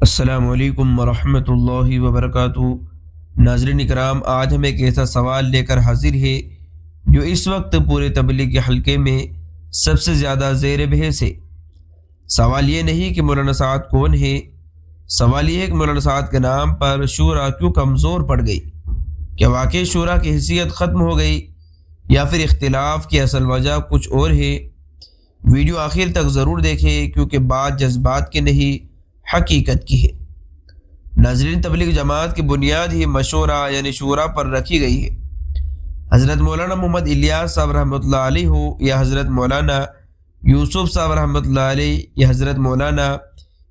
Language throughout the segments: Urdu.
السلام علیکم ورحمۃ اللہ وبرکاتہ۔ ناظرین اکرام، آج ہم ایک ایسا سوال لے کر حاضر ہے جو اس وقت پورے تبلیغ کے حلقے میں سب سے زیادہ زیر بحث ہے۔ سوال یہ نہیں کہ مولانا سعد کون ہے، سوال یہ ہے کہ مولانا سعد کے نام پر شورا کیوں کمزور پڑ گئی؟ کیا واقعی شورا کی حیثیت ختم ہو گئی یا پھر اختلاف کی اصل وجہ کچھ اور ہے؟ ویڈیو آخر تک ضرور دیکھیں کیونکہ بات جذبات کی نہیں حقیقت کی ہے۔ ناظرین، تبلیغ جماعت کی بنیاد ہی مشورہ یعنی شورا پر رکھی گئی ہے۔ حضرت مولانا محمد الیاس صاحب رحمۃ اللہ علیہ ہو یا حضرت مولانا یوسف صاحب رحمۃ اللہ علیہ یا حضرت مولانا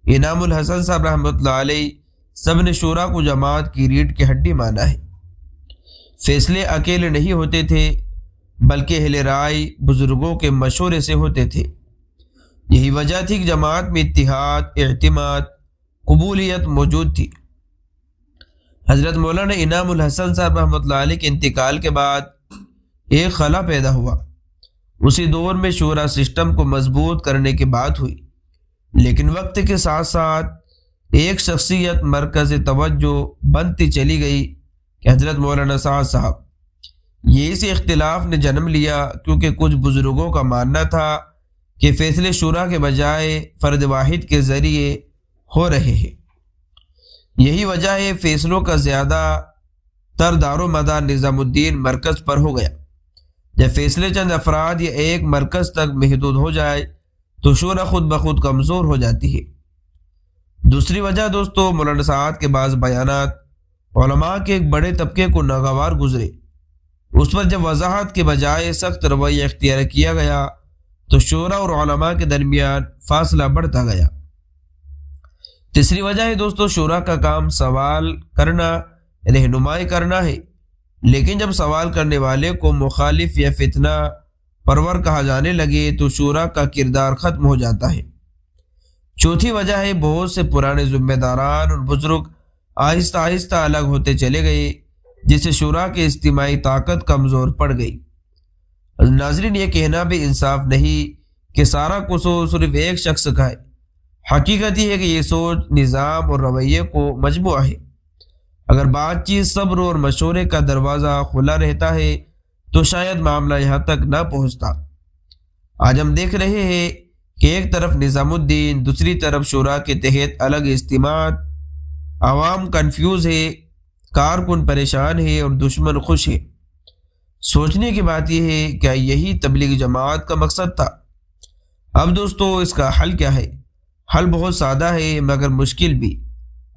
انعام الحسن صاحب رحمۃ اللہ علیہ، سب نے شورا کو جماعت کی ریڑھ کی ہڈی مانا ہے۔ فیصلے اکیلے نہیں ہوتے تھے بلکہ اہل رائے بزرگوں کے مشورے سے ہوتے تھے۔ یہی وجہ تھی کہ جماعت میں اتحاد، اعتماد، قبولیت موجود تھی۔ حضرت مولانا انعام الحسن صاحب رحمۃ اللہ علیہ کے انتقال کے بعد ایک خلا پیدا ہوا۔ اسی دور میں شورا سسٹم کو مضبوط کرنے کی بات ہوئی، لیکن وقت کے ساتھ ساتھ ایک شخصیت مرکز توجہ بنتی چلی گئی کہ حضرت مولانا سعد صاحب۔ یہ اسی اختلاف نے جنم لیا کیونکہ کچھ بزرگوں کا ماننا تھا کہ فیصلے شورا کے بجائے فرد واحد کے ذریعے ہو رہے ہیں۔ یہی وجہ ہے فیصلوں کا زیادہ تر دار و مدار نظام الدین مرکز پر ہو گیا۔ جب فیصلے چند افراد یا ایک مرکز تک محدود ہو جائے تو شورا خود بخود کمزور ہو جاتی ہے۔ دوسری وجہ دوستو، مولانا سعد کے بعض بیانات علماء کے ایک بڑے طبقے کو ناگوار گزرے۔ اس پر جب وضاحت کے بجائے سخت رویہ اختیار کیا گیا تو شورا اور علماء کے درمیان فاصلہ بڑھتا گیا۔ تیسری وجہ ہے دوستو، شورا کا کام سوال کرنا، رہنمائی کرنا ہے، لیکن جب سوال کرنے والے کو مخالف یا فتنہ پرور کہا جانے لگے تو شورا کا کردار ختم ہو جاتا ہے۔ چوتھی وجہ ہے بہت سے پرانے ذمہ داران اور بزرگ آہستہ آہستہ الگ ہوتے چلے گئے، جس سے شورا کی اجتماعی طاقت کمزور پڑ گئی۔ ناظرین، یہ کہنا بھی انصاف نہیں کہ سارا قصور صرف ایک شخص کا ہے۔ حقیقت یہ ہے کہ یہ سوچ، نظام اور رویے کو مجموعہ ہے۔ اگر بات چیت، صبر اور مشورے کا دروازہ کھلا رہتا ہے تو شاید معاملہ یہاں تک نہ پہنچتا۔ آج ہم دیکھ رہے ہیں کہ ایک طرف نظام الدین، دوسری طرف شورا کے تحت الگ اجتماعات، عوام کنفیوز ہے، کارکن پریشان ہے اور دشمن خوش ہے۔ سوچنے کی بات یہ ہے، کیا یہی تبلیغ جماعت کا مقصد تھا؟ اب دوستو، اس کا حل کیا ہے؟ حل بہت سادہ ہے مگر مشکل بھی۔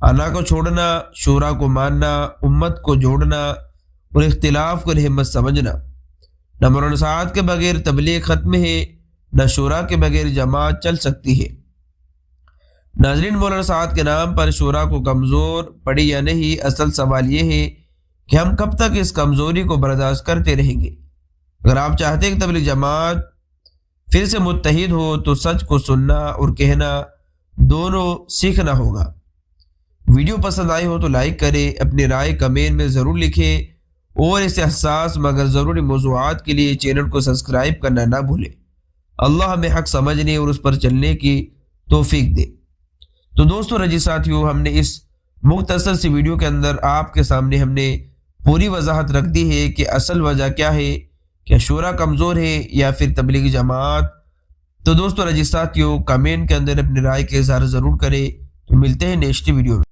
انا کو چھوڑنا، شورا کو ماننا، امت کو جوڑنا اور اختلاف کو رحمت سمجھنا۔ نہ مولانا سعد کے بغیر تبلیغ ختم ہے، نہ شورا کے بغیر جماعت چل سکتی ہے۔ ناظرین، مولانا سعد کے نام پر شورا کو کمزور پڑی یا نہیں، اصل سوال یہ ہے کہ ہم کب تک اس کمزوری کو برداشت کرتے رہیں گے۔ اگر آپ چاہتے ہیں کہ تبلیغ جماعت پھر سے متحد ہو تو سچ کو سننا اور کہنا دونوں سیکھنا ہوگا۔ ویڈیو پسند آئی ہو تو لائک کریں، اپنی رائے کمنٹ میں ضرور لکھیں اور اس حساس مگر ضروری موضوعات کے لیے چینل کو سبسکرائب کرنا نہ بھولیں۔ اللہ ہمیں حق سمجھنے اور اس پر چلنے کی توفیق دے۔ تو دوستو، رجی ساتھیو، ہم نے اس مختصر سی ویڈیو کے اندر آپ کے سامنے ہم نے پوری وضاحت رکھ دی ہے کہ اصل وجہ کیا ہے، کیا شورا کمزور ہے یا پھر تبلیغی جماعت۔ تو دوستو، رجی ساتھیو، کمنٹ کے اندر اپنی رائے کا اظہار ضرور کریں۔ تو ملتے ہیں نیکسٹ ویڈیو میں۔